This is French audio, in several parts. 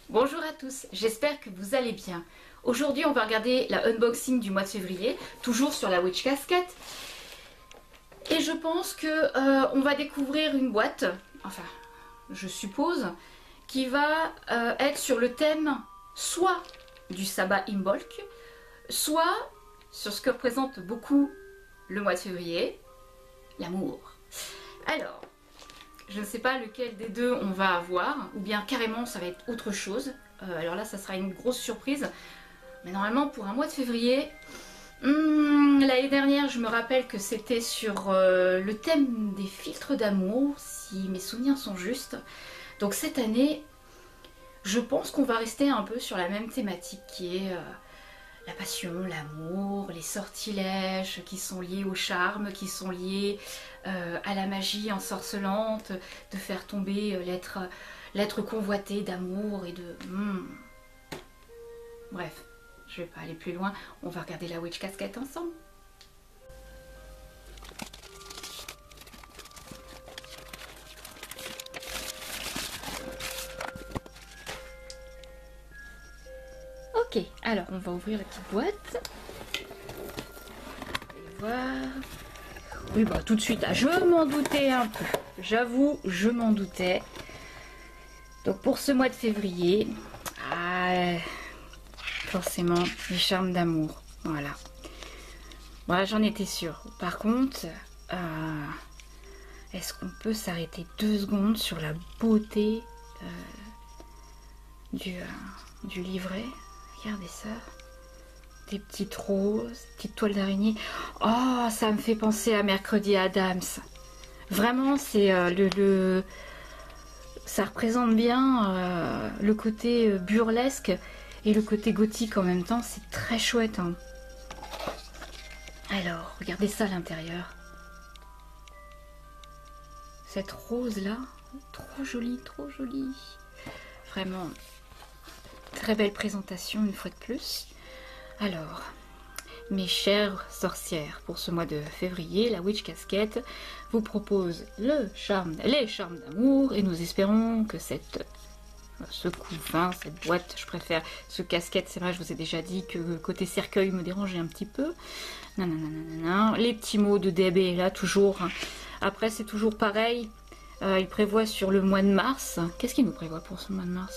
Bonjour à tous, j'espère que vous allez bien. Aujourd'hui on va regarder la unboxing du mois de février, toujours sur la Witch Casket. Et je pense que on va découvrir une boîte, enfin je suppose, qui va être sur le thème soit du sabbat Imbolc, soit sur ce que représente beaucoup le mois de février, l'amour. Alors, je ne sais pas lequel des deux on va avoir, ou bien carrément ça va être autre chose. Alors là ça sera une grosse surprise. Mais normalement pour un mois de février, l'année dernière je me rappelle que c'était sur le thème des filtres d'amour, si mes souvenirs sont justes. Donc cette année, je pense qu'on va rester un peu sur la même thématique qui est la passion, l'amour, les sortilèges qui sont liés au charme, qui sont liés à la magie ensorcelante, de faire tomber l'être convoité d'amour et de... Bref, je vais pas aller plus loin, on va regarder la Witch Casket ensemble. Ok, alors on va ouvrir la petite boîte. Et voir. Oui, bah tout de suite, je m'en doutais un peu. J'avoue, je m'en doutais. Donc pour ce mois de février, forcément, les charmes d'amour. Voilà. Voilà, j'en étais sûre. Par contre, est-ce qu'on peut s'arrêter 2 secondes sur la beauté du livret? Regardez ça. Des petites roses, petites toiles d'araignée. Oh, ça me fait penser à Mercredi Addams. Vraiment, c'est ça représente bien le côté burlesque et le côté gothique en même temps. C'est très chouette. Hein. Alors, regardez ça à l'intérieur. Cette rose-là, trop jolie, trop jolie. Vraiment, très belle présentation une fois de plus. Alors, mes chères sorcières, pour ce mois de février, la Witch Casket vous propose les charmes d'amour et nous espérons que ce couffin, cette boîte, je préfère ce casquette, c'est vrai, je vous ai déjà dit que côté cercueil me dérangeait un petit peu. Les petits mots de DB là, toujours. Après, c'est toujours pareil. Il prévoit sur le mois de mars. Qu'est-ce qu'il nous prévoit pour ce mois de mars?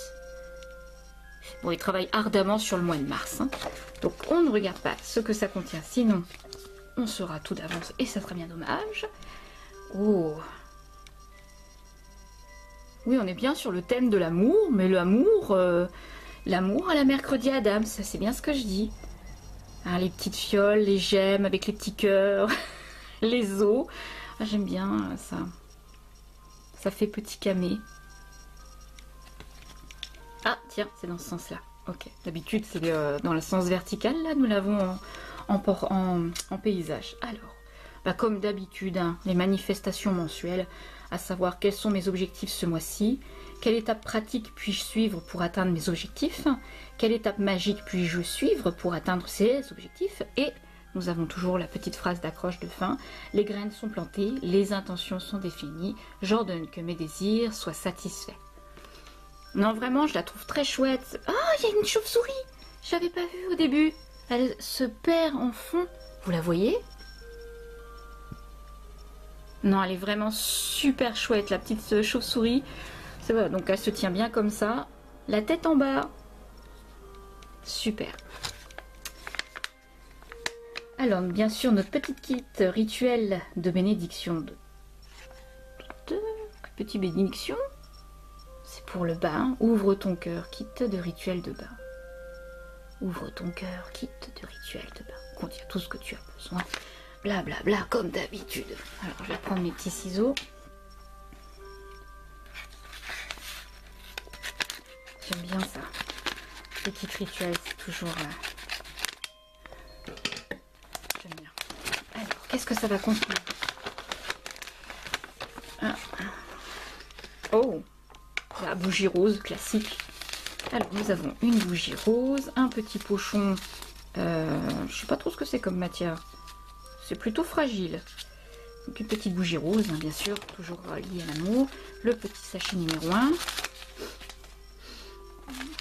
Bon, il travaille ardemment sur le mois de mars. Hein. Donc, on ne regarde pas ce que ça contient. Sinon, on saura tout d'avance et ça serait bien dommage. Oh! Oui, on est bien sur le thème de l'amour, mais l'amour à la Mercredi Addams, c'est bien ce que je dis. Hein, les petites fioles, les gemmes avec les petits cœurs, les os. Ah, j'aime bien ça. Ça fait petit camé. Ah, tiens, c'est dans ce sens-là. Ok. D'habitude, c'est dans le sens vertical. Là, nous l'avons en paysage. Alors, bah, comme d'habitude, hein, les manifestations mensuelles, à savoir quels sont mes objectifs ce mois-ci, quelle étape pratique puis-je suivre pour atteindre mes objectifs, quelle étape magique puis-je suivre pour atteindre ces objectifs, et nous avons toujours la petite phrase d'accroche de fin, les graines sont plantées, les intentions sont définies, j'ordonne que mes désirs soient satisfaits. Non, vraiment, je la trouve très chouette. Ah, il y a une chauve-souris. Je l'avais pas vue au début. Elle se perd en fond. Vous la voyez? Non, elle est vraiment super chouette, la petite chauve-souris. C'est vrai, donc elle se tient bien comme ça. La tête en bas. Super. Alors, bien sûr, notre petite kit rituel de bénédiction. Petite bénédiction. C'est pour le bain. Ouvre ton cœur, kit de rituel de bain. Ouvre ton cœur, kit de rituel de bain. Contient tout ce que tu as besoin. Bla bla bla, comme d'habitude. Alors, je vais prendre mes petits ciseaux. J'aime bien ça. Petit rituel, c'est toujours... J'aime bien. Alors, qu'est-ce que ça va contenir? Oh, la bougie rose classique. Alors, nous avons une bougie rose, un petit pochon. Je sais pas trop ce que c'est comme matière. C'est plutôt fragile. Donc une petite bougie rose, hein, bien sûr, toujours liée à l'amour. Le petit sachet numéro 1.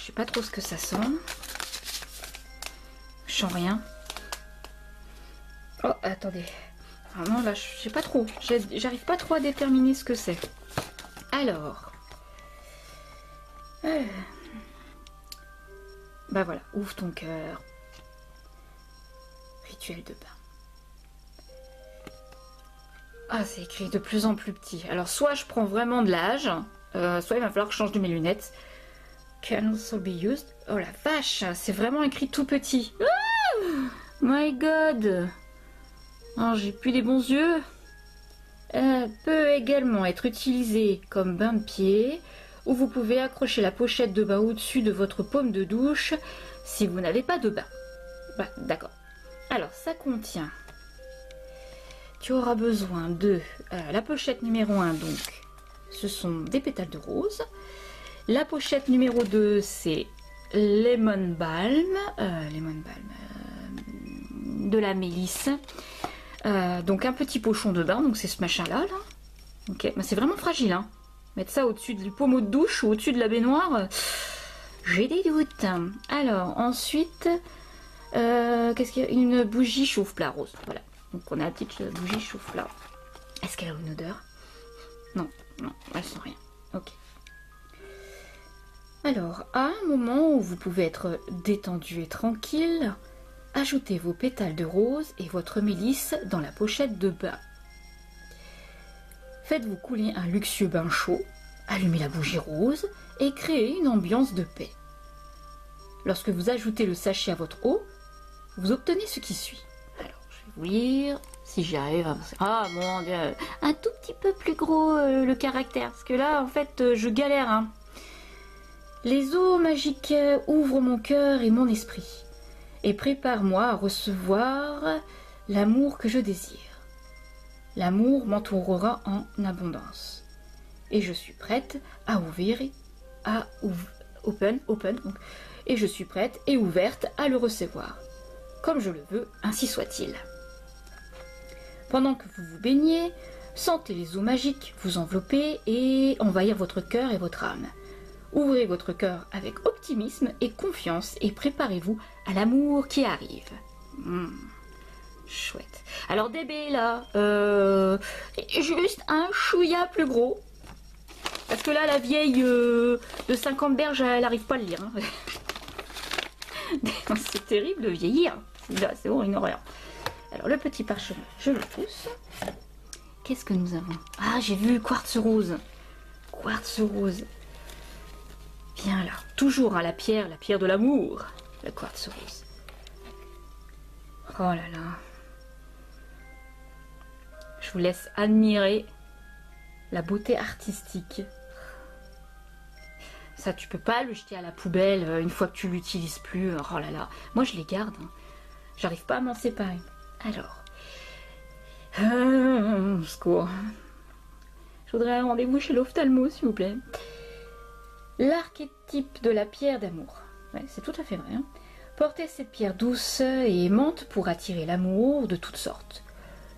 Je sais pas trop ce que ça sent. Je sens rien. Oh, attendez. Ah non, là, je sais pas trop. J'arrive pas trop à déterminer ce que c'est. Alors. Bah voilà, ouvre ton cœur. Rituel de bain. Ah, c'est écrit de plus en plus petit. Alors, soit je prends vraiment de l'âge, soit il va falloir que je change de mes lunettes. Can also be used. Oh la vache, c'est vraiment écrit tout petit. Ah, my god. Oh, j'ai plus des bons yeux. Peut également être utilisé comme bain de pied, où vous pouvez accrocher la pochette de bain au-dessus de votre paume de douche si vous n'avez pas de bain. Bah, d'accord. Alors, ça contient... Tu auras besoin de la pochette numéro 1, donc, ce sont des pétales de rose. La pochette numéro 2, c'est Lemon Balm, de la mélisse. Donc un petit pochon de bain, donc c'est ce machin-là. Là. Ok, bah, c'est vraiment fragile. Hein. Mettre ça au-dessus du pommeau de douche ou au-dessus de la baignoire, j'ai des doutes. Alors, ensuite, qu'est-ce qu'il y a? Une bougie chauffe-plat rose. Voilà. Donc on a la petite bougie chauffe-plat. Est-ce qu'elle a une odeur? Non, non, elle sent rien. Ok. Alors, à un moment où vous pouvez être détendu et tranquille, ajoutez vos pétales de rose et votre mélisse dans la pochette de bain. Faites-vous couler un luxueux bain chaud, allumez la bougie rose et créez une ambiance de paix. Lorsque vous ajoutez le sachet à votre eau, vous obtenez ce qui suit. Alors, je vais vous lire si j'y arrive. Ah mon Dieu, un tout petit peu plus gros le caractère, parce que là, en fait, je galère. Hein. Les eaux magiques ouvrent mon cœur et mon esprit, et préparent-moi à recevoir l'amour que je désire. L'amour m'entourera en abondance, et je suis prête à ouvrir, et je suis prête et ouverte à le recevoir. Comme je le veux, ainsi soit-il. Pendant que vous vous baignez, sentez les eaux magiques vous envelopper et envahir votre cœur et votre âme. Ouvrez votre cœur avec optimisme et confiance et préparez-vous à l'amour qui arrive. Chouette. Alors DB là, juste un chouïa plus gros. Parce que là, la vieille de 50 berges, elle n'arrive pas à le lire. Hein. C'est terrible de vieillir. Là, c'est bon, une horreur. Alors le petit parchemin, je le pousse. Qu'est-ce que nous avons? Ah, j'ai vu quartz rose. Quartz rose. Bien là, toujours à la pierre de l'amour, le quartz rose. Oh là là. Je vous laisse admirer la beauté artistique. Ça, tu peux pas le jeter à la poubelle une fois que tu l'utilises plus. Oh là là. Moi, je les garde. Hein. J'arrive pas à m'en séparer. Alors. Secours. Je voudrais un rendez-vous chez l'ophtalmo, s'il vous plaît. L'archétype de la pierre d'amour. Ouais, c'est tout à fait vrai. Hein. Portez cette pierre douce et aimante pour attirer l'amour de toutes sortes.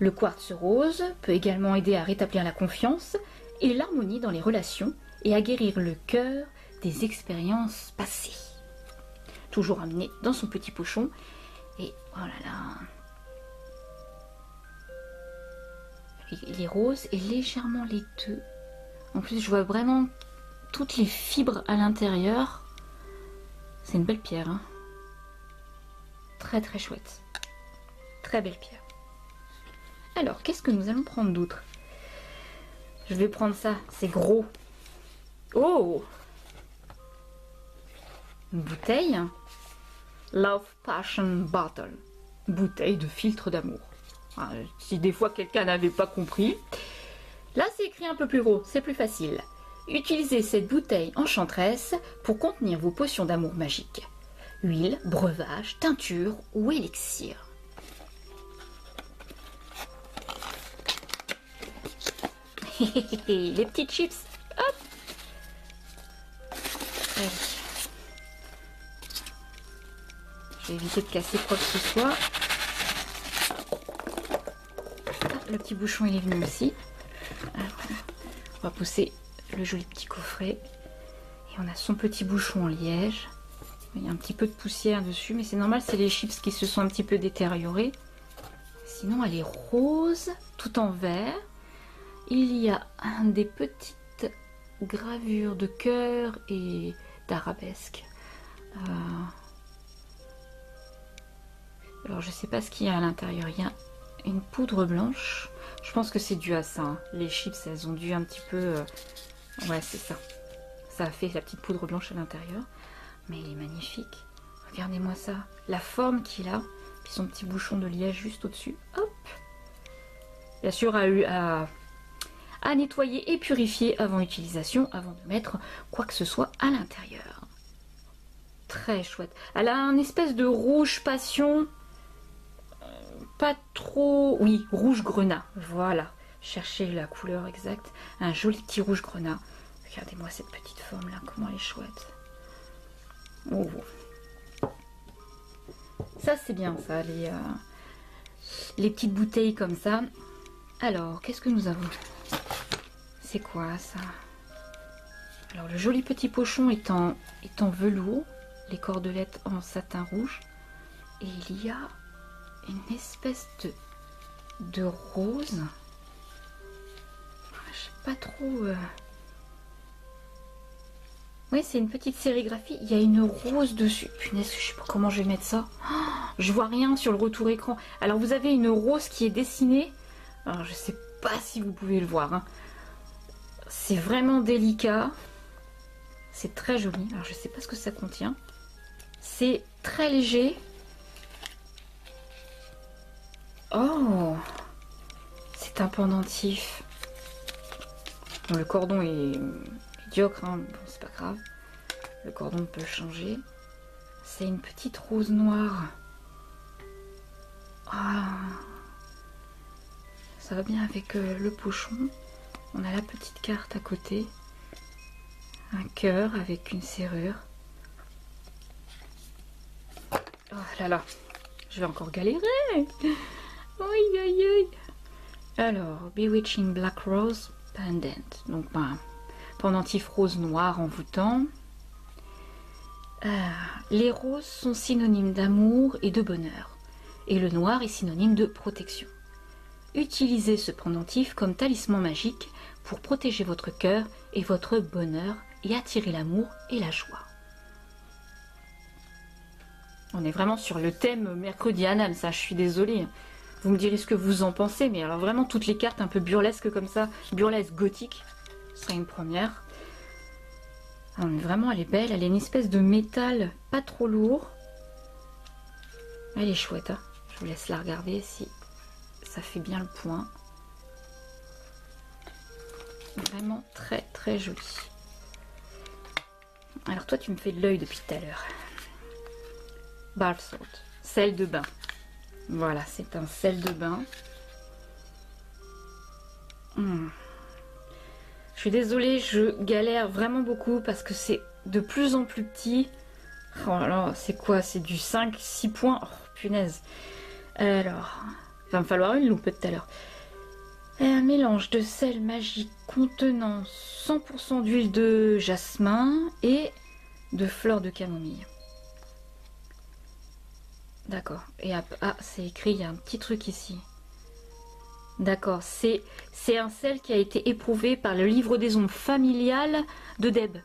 Le quartz rose peut également aider à rétablir la confiance et l'harmonie dans les relations et à guérir le cœur des expériences passées. Toujours amené dans son petit pochon. Et oh là là. Il est rose et légèrement laiteux. En plus, je vois vraiment toutes les fibres à l'intérieur. C'est une belle pierre. Hein. Très très chouette. Très belle pierre. Alors, qu'est-ce que nous allons prendre d'autre? Je vais prendre ça. C'est gros. Oh! Une bouteille. Love Passion Bottle. Bouteille de filtre d'amour. Si des fois quelqu'un n'avait pas compris. Là, c'est écrit un peu plus gros. C'est plus facile. Utilisez cette bouteille enchanteresse pour contenir vos potions d'amour magiques. Huile, breuvage, teinture ou élixir. Les petites chips. Hop. Allez. Je vais éviter de casser quoi que ce soit. Le petit bouchon il est venu aussi. Alors, on va pousser le joli petit coffret. Et on a son petit bouchon en liège. Il y a un petit peu de poussière dessus, mais c'est normal, c'est les chips qui se sont un petit peu détériorés. Sinon, elle est rose, tout en vert. Il y a des petites gravures de cœur et d'arabesque. Alors, je sais pas ce qu'il y a à l'intérieur. Il y a une poudre blanche. Je pense que c'est dû à ça. Hein. Les chips, elles ont dû un petit peu... Ouais, c'est ça. Ça a fait la petite poudre blanche à l'intérieur. Mais il est magnifique. Regardez-moi ça. La forme qu'il a. Puis son petit bouchon de liège juste au-dessus. Hop. Bien sûr, à nettoyer et purifier avant utilisation, avant de mettre quoi que ce soit à l'intérieur. Très chouette. Elle a un espèce de rouge passion. Pas trop... Oui, rouge grenat. Voilà. Cherchez la couleur exacte. Un joli petit rouge grenat. Regardez-moi cette petite forme là. Comment elle est chouette. Oh. Ça c'est bien ça. Les petites bouteilles comme ça. Alors, qu'est-ce que nous avons? C'est quoi ça? Alors, le joli petit pochon est en velours. Les cordelettes en satin rouge. Et il y a une espèce de rose. Je sais pas trop... Oui, c'est une petite sérigraphie. Il y a une rose dessus. Punaise, je sais pas comment je vais mettre ça. Oh, je vois rien sur le retour écran. Alors, vous avez une rose qui est dessinée. Alors, je sais pas si vous pouvez le voir. Hein. C'est vraiment délicat. C'est très joli. Alors, je sais pas ce que ça contient. C'est très léger. Oh, c'est un pendentif. Bon, le cordon est médiocre, hein. Bon, c'est pas grave. Le cordon peut changer. C'est une petite rose noire. Ah, ça va bien avec le pochon. On a la petite carte à côté. Un cœur avec une serrure. Oh là là, je vais encore galérer. Aïe aïe aïe. Alors, Bewitching Black Rose Pendant. Donc, pendentif rose noir envoûtant. Les roses sont synonymes d'amour et de bonheur. Et le noir est synonyme de protection. Utilisez ce pendentif comme talisman magique pour protéger votre cœur et votre bonheur et attirer l'amour et la joie. On est vraiment sur le thème mercredi Anam, ça, je suis désolée. Vous me direz ce que vous en pensez, mais alors vraiment toutes les cartes un peu burlesques comme ça, burlesque gothique, ce serait une première. Alors, vraiment, elle est belle, elle est une espèce de métal pas trop lourd. Elle est chouette, hein. Je vous laisse la regarder si ça fait bien le point. Vraiment très très jolie. Alors toi tu me fais de l'œil depuis tout à l'heure. Bath salt, sel de bain. Voilà, c'est un sel de bain. Je suis désolée, je galère vraiment beaucoup parce que c'est de plus en plus petit. Oh là là, c'est quoi? C'est du 5-6 points. Oh, punaise. Alors, il va me falloir une loupe tout à l'heure. Un mélange de sel magique contenant 100% d'huile de jasmin et de fleurs de camomille. D'accord. Et c'est écrit, il y a un petit truc ici. D'accord, c'est un sel qui a été éprouvé par le livre des ombres familial de Deb.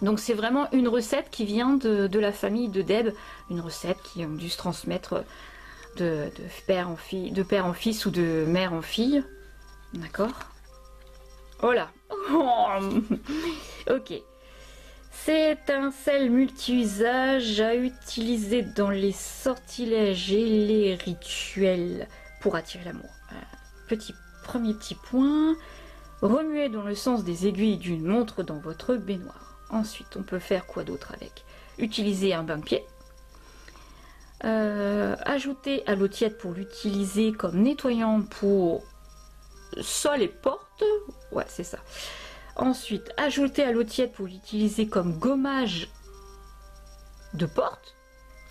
Donc c'est vraiment une recette qui vient de la famille de Deb. Une recette qui a dû se transmettre de père en fils ou de mère en fille. D'accord. Oh là. Ok. C'est un sel multi-usage à utiliser dans les sortilèges et les rituels pour attirer l'amour. Premier petit point. Remuez dans le sens des aiguilles d'une montre dans votre baignoire. Ensuite, on peut faire quoi d'autre avec? Utiliser un bain de pied. Ajouter à l'eau tiède pour l'utiliser comme nettoyant pour sol et porte. Ouais, c'est ça. Ensuite, ajouter à l'eau tiède pour l'utiliser comme gommage de porte.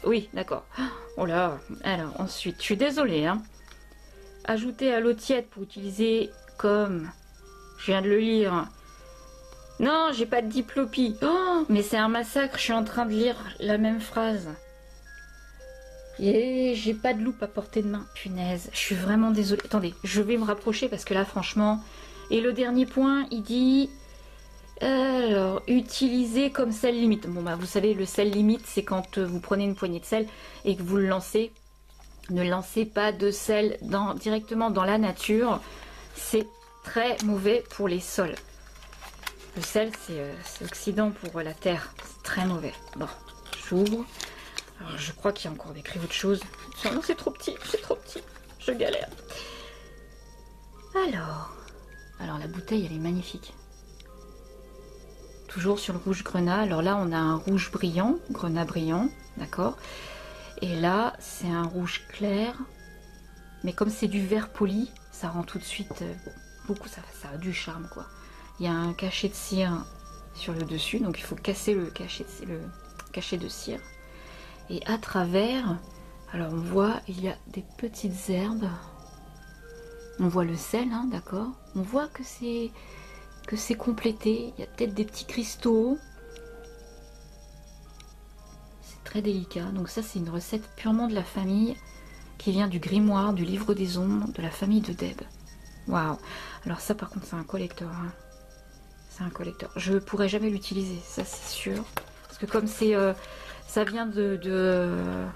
Oui, d'accord. Oh là. Alors, ensuite, je suis désolée, hein. Ajouter à l'eau tiède pour utiliser comme, je viens de le lire, Non, j'ai pas de diplopie. Oh, mais c'est un massacre, je suis en train de lire la même phrase. Et j'ai pas de loupe à portée de main. Punaise, je suis vraiment désolée. Attendez, je vais me rapprocher parce que là, franchement... Et le dernier point, il dit... Alors, utiliser comme sel limite. Bon, bah, vous savez, le sel limite, c'est quand vous prenez une poignée de sel et que vous le lancez. Ne lancez pas de sel directement dans la nature. C'est très mauvais pour les sols. Le sel, c'est oxydant pour la terre. C'est très mauvais. Bon, j'ouvre. Alors, je crois qu'il y a encore écrit autre chose. Non, c'est trop petit, c'est trop petit. Je galère. Alors la bouteille, elle est magnifique. Toujours sur le rouge grenat. Alors là, on a un rouge brillant, grenat brillant, d'accord. Et là, c'est un rouge clair. Mais comme c'est du vert poli, ça rend tout de suite beaucoup, ça a du charme, quoi. Il y a un cachet de cire sur le dessus, donc il faut casser le cachet de cire. Et à travers, alors on voit, il y a des petites herbes. On voit le sel, hein, d'accord. On voit que c'est complété. Il y a peut-être des petits cristaux. C'est très délicat. Donc ça, c'est une recette purement de la famille qui vient du grimoire, du livre des ombres, de la famille de Deb. Waouh. Alors ça, par contre, c'est un collector. Hein. C'est un collector. Je ne pourrais jamais l'utiliser, ça c'est sûr. Parce que comme c'est... ça vient de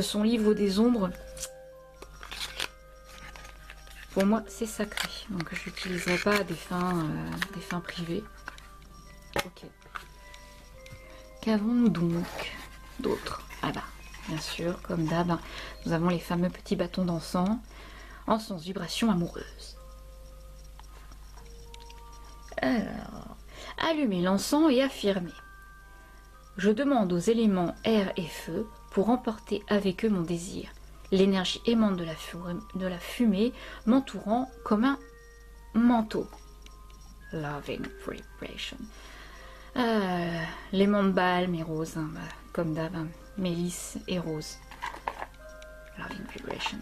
son livre des ombres. Pour moi, c'est sacré. Donc, je l'utiliserai pas à des fins privées. Ok. Qu'avons-nous donc d'autres? Ah bah, bien sûr, comme d'hab, nous avons les fameux petits bâtons d'encens. Encens vibration amoureuse. Alors, allumer l'encens et affirmer. Je demande aux éléments air et feu pour emporter avec eux mon désir. L'énergie aimante de la fumée m'entourant comme un manteau. Loving vibration. L'aimant de balme et rose, hein, bah, comme d'hab, hein, mélisse et rose. Loving vibration.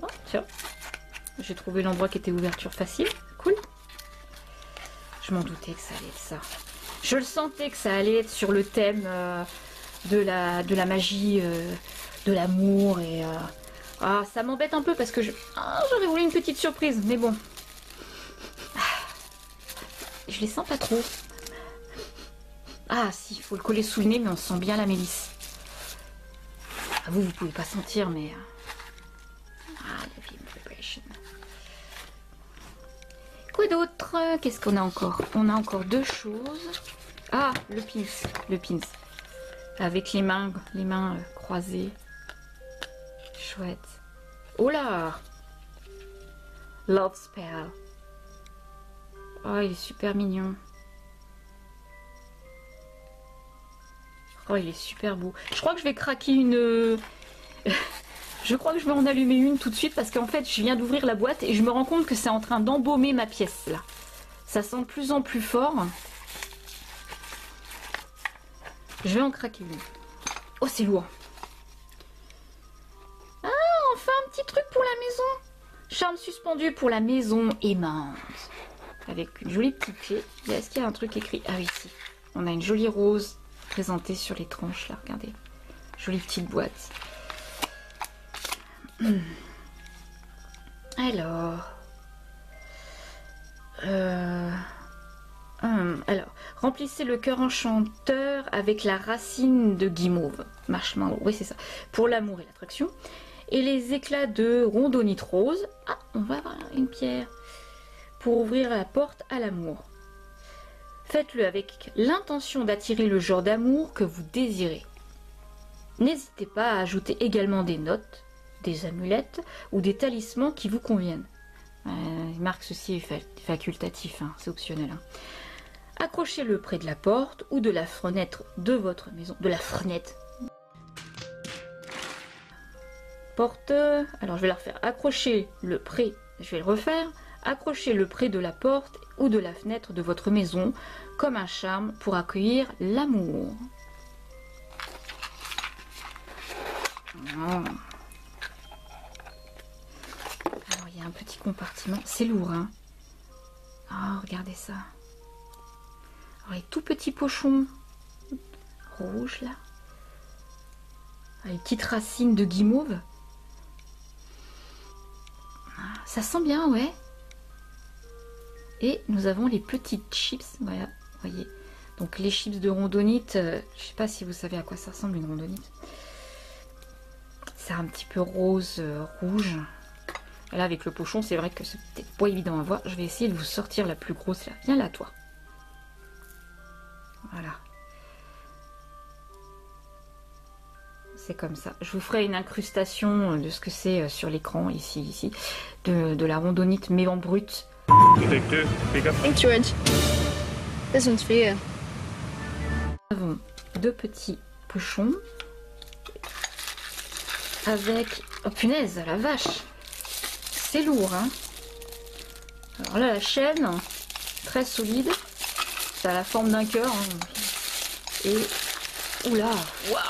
Oh, tiens, j'ai trouvé l'endroit qui était ouverture facile. Cool. Je m'en doutais que ça allait être ça. Je le sentais que ça allait être sur le thème de la magie, de l'amour et... Ah, ça m'embête un peu parce que j'aurais voulu une petite surprise, mais bon. Je les sens pas trop. Ah si, il faut le coller sous le nez, mais on sent bien la mélisse. Ah, vous pouvez pas sentir, mais... Ah, la vibration. Quoi d'autre? Qu'est-ce qu'on a encore? On a encore deux choses. Ah, le pins. Avec les mains croisées. Chouette. Oh là! Love Spell. Oh, il est super mignon. Oh, il est super beau. Je crois que je vais craquer une... Je crois que je vais en allumer une tout de suite parce qu'en fait, je viens d'ouvrir la boîte et je me rends compte que c'est en train d'embaumer ma pièce, là. Ça sent de plus en plus fort. Je vais en craquer une. Oh, c'est lourd. Ah, enfin un petit truc pour la maison. Charme suspendu pour la maison aimante. Avec une jolie petite clé. Est-ce qu'il y a un truc écrit? Ah oui, si. On a une jolie rose présentée sur les tranches, là, regardez. Jolie petite boîte. Alors... Alors, remplissez le cœur enchanteur avec la racine de guimauve. Marshmallow, oui c'est ça. Pour l'amour et l'attraction. Et les éclats de rondonite rose. Ah, on va avoir une pierre. Pour ouvrir la porte à l'amour. Faites-le avec l'intention d'attirer le genre d'amour que vous désirez. N'hésitez pas à ajouter également des notes, des amulettes ou des talismans qui vous conviennent. Il marque ceci est facultatif, hein, c'est optionnel. Hein. Accrochez-le près de la porte ou de la fenêtre de votre maison. De la fenêtre. Porte. Alors je vais la refaire. Accrochez-le près. Je vais le refaire. Accrochez-le près de la porte ou de la fenêtre de votre maison comme un charme pour accueillir l'amour. Alors il y a un petit compartiment. C'est lourd, hein. Oh, regardez ça. Alors, les tout petits pochons rouges là. Les petites racines de guimauve. Ça sent bien, ouais. Et nous avons les petites chips. Voilà, vous voyez. Donc les chips de rondonite. Je sais pas si vous savez à quoi ça ressemble une rondonite. C'est un petit peu rose, rouge. Et là avec le pochon, c'est vrai que c'est peut-être pas évident à voir. Je vais essayer de vous sortir la plus grosse là. Viens là, toi. Voilà. C'est comme ça. Je vous ferai une incrustation de ce que c'est sur l'écran, ici, de la rondonite, mais en brut. Thanks, George. This one's for you. Nous avons deux petits pochons avec... Oh punaise, la vache! C'est lourd, hein? Alors là, la chaîne, très solide. Ça a la forme d'un cœur. Hein. Et... Oula! Waouh!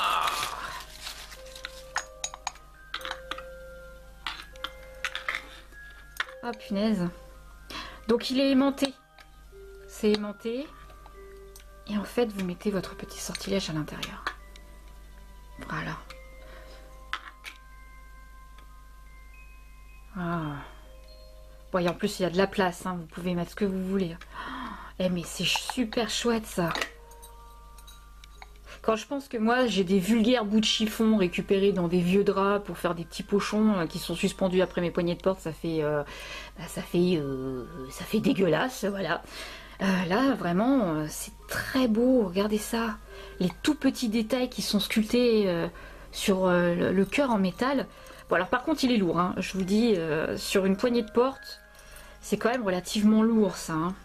Ah punaise. Donc il est aimanté. C'est aimanté. Et en fait, vous mettez votre petit sortilège à l'intérieur. Voilà. Ah. Bon, et en plus, il y a de la place. Hein. Vous pouvez mettre ce que vous voulez. Eh, mais c'est super chouette, ça. Quand je pense que moi, j'ai des vulgaires bouts de chiffon récupérés dans des vieux draps pour faire des petits pochons qui sont suspendus après mes poignées de porte, ça fait dégueulasse, voilà. Là, vraiment, c'est très beau. Regardez ça. Les tout petits détails qui sont sculptés sur le cœur en métal. Bon, alors par contre, il est lourd. Hein. Je vous dis, sur une poignée de porte, c'est quand même relativement lourd, ça. Hein.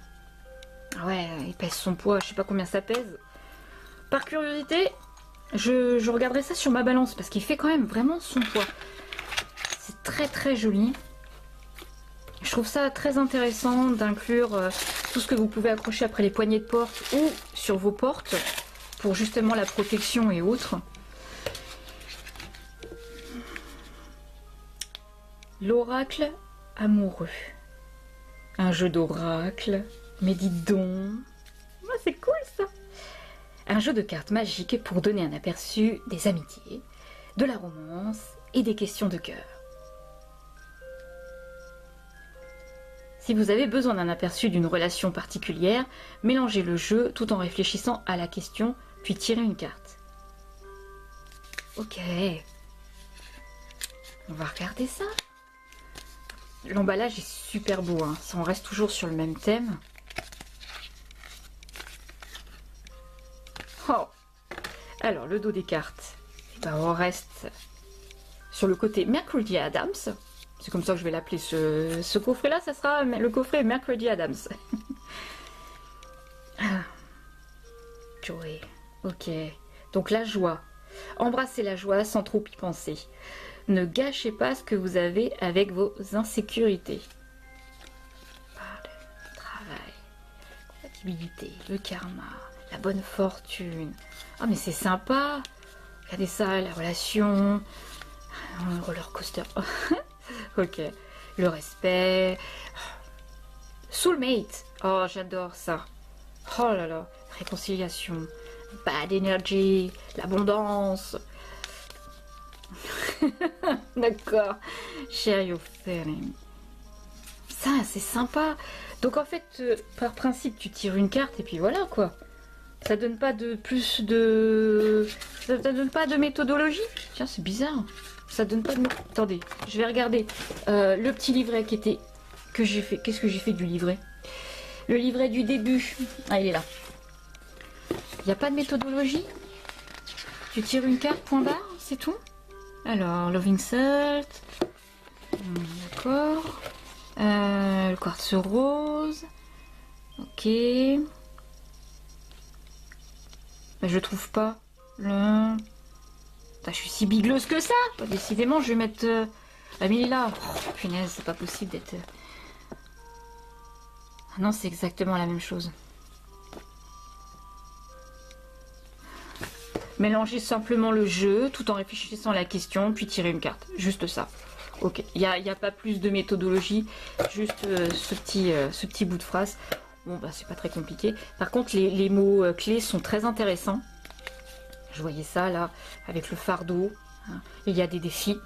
Ouais, il pèse son poids. Je sais pas combien ça pèse. Par curiosité, je regarderai ça sur ma balance parce qu'il fait quand même vraiment son poids. C'est très très joli. Je trouve ça très intéressant d'inclure tout ce que vous pouvez accrocher après les poignées de porte ou sur vos portes pour justement la protection et autres. L'oracle amoureux. Un jeu d'oracle. Mais dites donc. Oh, c'est cool ça. Un jeu de cartes magiques pour donner un aperçu des amitiés, de la romance et des questions de cœur. Si vous avez besoin d'un aperçu d'une relation particulière, mélangez le jeu tout en réfléchissant à la question, puis tirez une carte. Ok. On va regarder ça. L'emballage est super beau, hein. Ça, on reste toujours sur le même thème. Oh. Alors, le dos des cartes. Ben, on reste sur le côté Mercredi Adams. C'est comme ça que je vais l'appeler ce coffret-là. Ça sera le coffret Mercredi Adams. Ah. Joy. Ok. Donc, la joie. Embrassez la joie sans trop y penser. Ne gâchez pas ce que vous avez avec vos insécurités. Le travail, la compatibilité, le karma, la bonne fortune. Ah, mais c'est sympa. Regardez ça, la relation, un roller coaster. Ok. Le respect. Soulmate. Oh, j'adore ça. Oh là là. Réconciliation. Bad energy. L'abondance. D'accord. Share your feeling. Ça, c'est sympa. Donc en fait, par principe, tu tires une carte et puis voilà quoi. Ça donne pas de plus de... Ça donne pas de méthodologie. Tiens, c'est bizarre. Ça donne pas de... Attendez, je vais regarder le petit livret qui était... que j'ai fait. Qu'est-ce que j'ai fait du livret? Le livret du début. Ah, il est là. Il n'y a pas de méthodologie? Tu tires une carte, point barre, c'est tout? Alors, Loving Salt. D'accord. Le quartz rose. Ok. Ben, je trouve pas le... Putain, je suis si bigleuse que ça. Décidément, je vais mettre... Ah, mais il est là. Oh, punaise, c'est pas possible d'être... Ah non, c'est exactement la même chose. Mélangez simplement le jeu tout en réfléchissant à la question, puis tirez une carte. Juste ça. Ok, il n'y a pas plus de méthodologie, juste ce petit bout de phrase. Bon, bah c'est pas très compliqué. Par contre, les mots clés sont très intéressants. Je voyais ça là, avec le fardeau. Hein. Il y a des défis.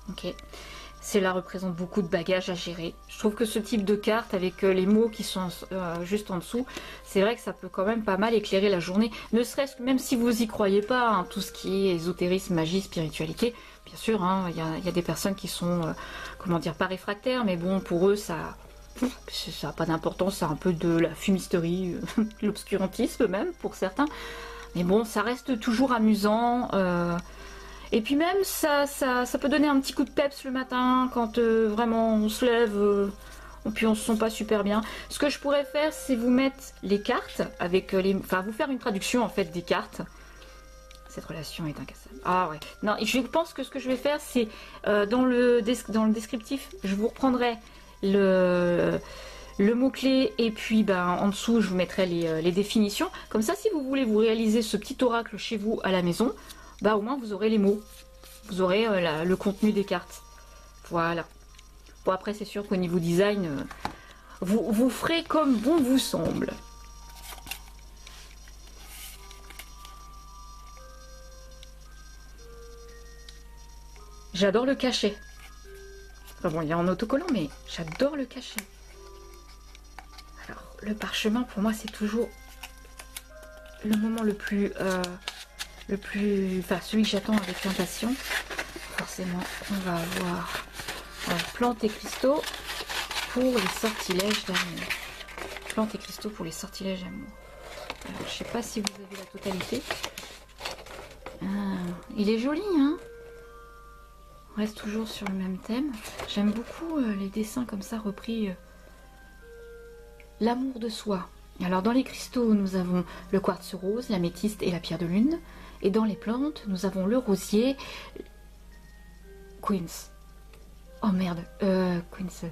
Ok. Cela représente beaucoup de bagages à gérer. Je trouve que ce type de carte, avec les mots qui sont juste en dessous, c'est vrai que ça peut quand même pas mal éclairer la journée. Ne serait-ce que même si vous y croyez pas, hein, tout ce qui est ésotérisme, magie, spiritualité. Bien sûr, hein, y a des personnes qui sont, comment dire, pas réfractaires, mais bon, pour eux, ça n'a pas d'importance, c'est un peu de la fumisterie, de l'obscurantisme même, pour certains. Mais bon, ça reste toujours amusant. Et puis même, ça peut donner un petit coup de peps le matin, quand vraiment on se lève, et puis on se sent pas super bien. Ce que je pourrais faire, c'est vous mettre les cartes, avec enfin vous faire une traduction en fait des cartes. Cette relation est incassable. Ah ouais. Non, je pense que ce que je vais faire, c'est dans le descriptif, je vous reprendrai le mot-clé et puis ben, en dessous, je vous mettrai les définitions. Comme ça, si vous voulez vous réaliser ce petit oracle chez vous à la maison, bah au moins vous aurez les mots. Vous aurez le contenu des cartes. Voilà. Bon, après, c'est sûr qu'au niveau design, vous ferez comme bon vous semble. J'adore le cachet. Enfin bon, il y a en autocollant, mais j'adore le cachet. Alors, le parchemin, pour moi, c'est toujours le moment le plus... Enfin, celui que j'attends avec impatience. Forcément, on va avoir plantes et cristaux pour les sortilèges d'amour. Plantes et cristaux pour les sortilèges d'amour. Alors, je sais pas si vous avez la totalité. Ah, il est joli, hein? On reste toujours sur le même thème. J'aime beaucoup les dessins comme ça repris. L'amour de soi. Alors dans les cristaux, nous avons le quartz rose, l'améthyste et la pierre de lune. Et dans les plantes, nous avons le rosier, Queens. Oh merde, Queens.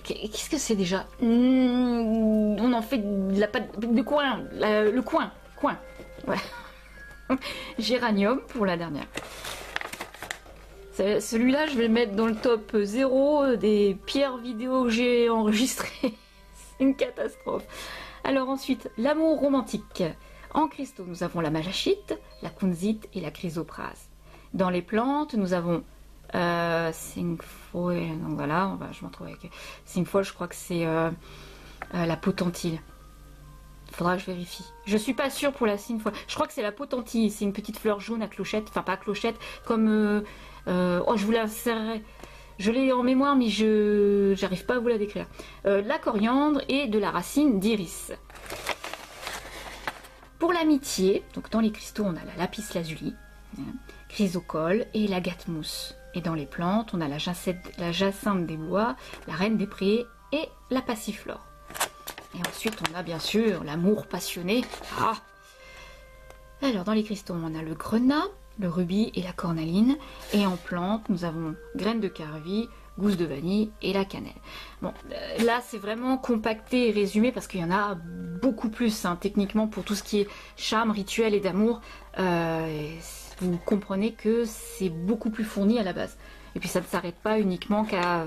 Qu'est-ce que c'est déjà? On en fait de la pâte de coin, le coin. Ouais. Géranium pour la dernière. Celui-là, je vais le mettre dans le top 0 des pires vidéos que j'ai enregistrées. C'est une catastrophe. Alors ensuite, l'amour romantique. En cristaux, nous avons la malachite, la kunzite et la chrysoprase. Dans les plantes, nous avons Cinquefoil. Donc voilà, je m'en trouve avec Cinquefoil, je crois que c'est la potentille. Faudra que je vérifie. Je suis pas sûre pour la Cinquefoil. Je crois que c'est la potentille. C'est une petite fleur jaune à clochette. Enfin, pas à clochette, comme... oh, je vous la serrerai. Je l'ai en mémoire, mais je n'arrive pas à vous la décrire. La coriandre et de la racine d'iris. Pour l'amitié, donc dans les cristaux, on a la lapis lazuli, chrysocole et l'agate mousse. Et dans les plantes, on a la jacinthe des bois, la reine des prés et la passiflore. Et ensuite, on a bien sûr l'amour passionné. Ah! Alors, dans les cristaux, on a le grenat, le rubis et la cornaline. Et en plante, nous avons graines de carvi, gousse de vanille et la cannelle. Bon, là, c'est vraiment compacté et résumé parce qu'il y en a beaucoup plus, hein, techniquement, pour tout ce qui est charme, rituel et d'amour. Vous comprenez que c'est beaucoup plus fourni à la base. Et puis, ça ne s'arrête pas uniquement qu'à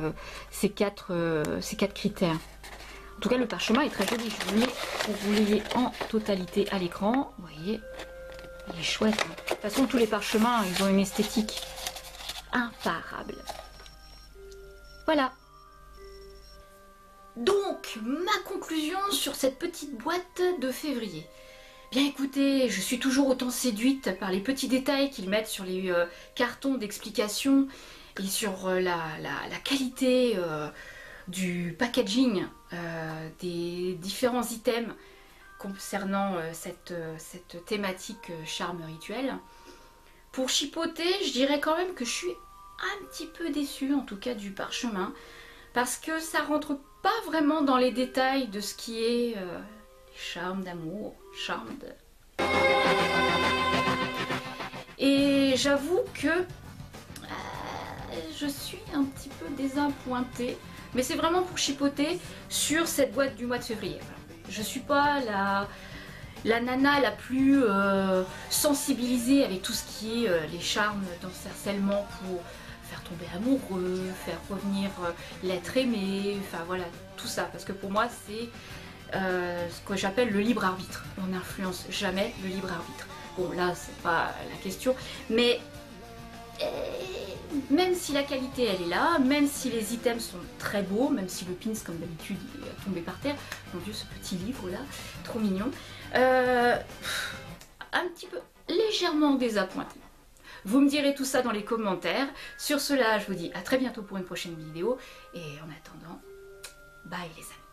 ces quatre critères. En tout cas, le parchemin est très joli. Je vous le mets pour que vous l'ayez en totalité à l'écran. Vous voyez, il est chouette. Hein. De toute façon, tous les parchemins, ils ont une esthétique imparable. Voilà. Donc, ma conclusion sur cette petite boîte de février. Bien écoutez, je suis toujours autant séduite par les petits détails qu'ils mettent sur les cartons d'explication et sur la qualité du packaging des différents items concernant cette thématique charme rituel. Pour chipoter, je dirais quand même que je suis un petit peu déçue, en tout cas du parchemin, parce que ça rentre pas vraiment dans les détails de ce qui est charme d'amour, charme de... Et j'avoue que je suis un petit peu désappointée, mais c'est vraiment pour chipoter sur cette boîte du mois de février. Voilà. Je suis pas la nana la plus sensibilisée avec tout ce qui est les charmes d'encercellement pour faire tomber amoureux, faire revenir l'être aimé, enfin voilà, tout ça. Parce que pour moi, c'est ce que j'appelle le libre arbitre. On n'influence jamais le libre arbitre. Bon, là, c'est pas la question, mais même si la qualité elle est là, même si les items sont très beaux, même si le pins comme d'habitude il est tombé par terre, mon dieu ce petit livre là, trop mignon, un petit peu légèrement désappointé. Vous me direz tout ça dans les commentaires. Sur cela je vous dis à très bientôt pour une prochaine vidéo et en attendant, bye les amis.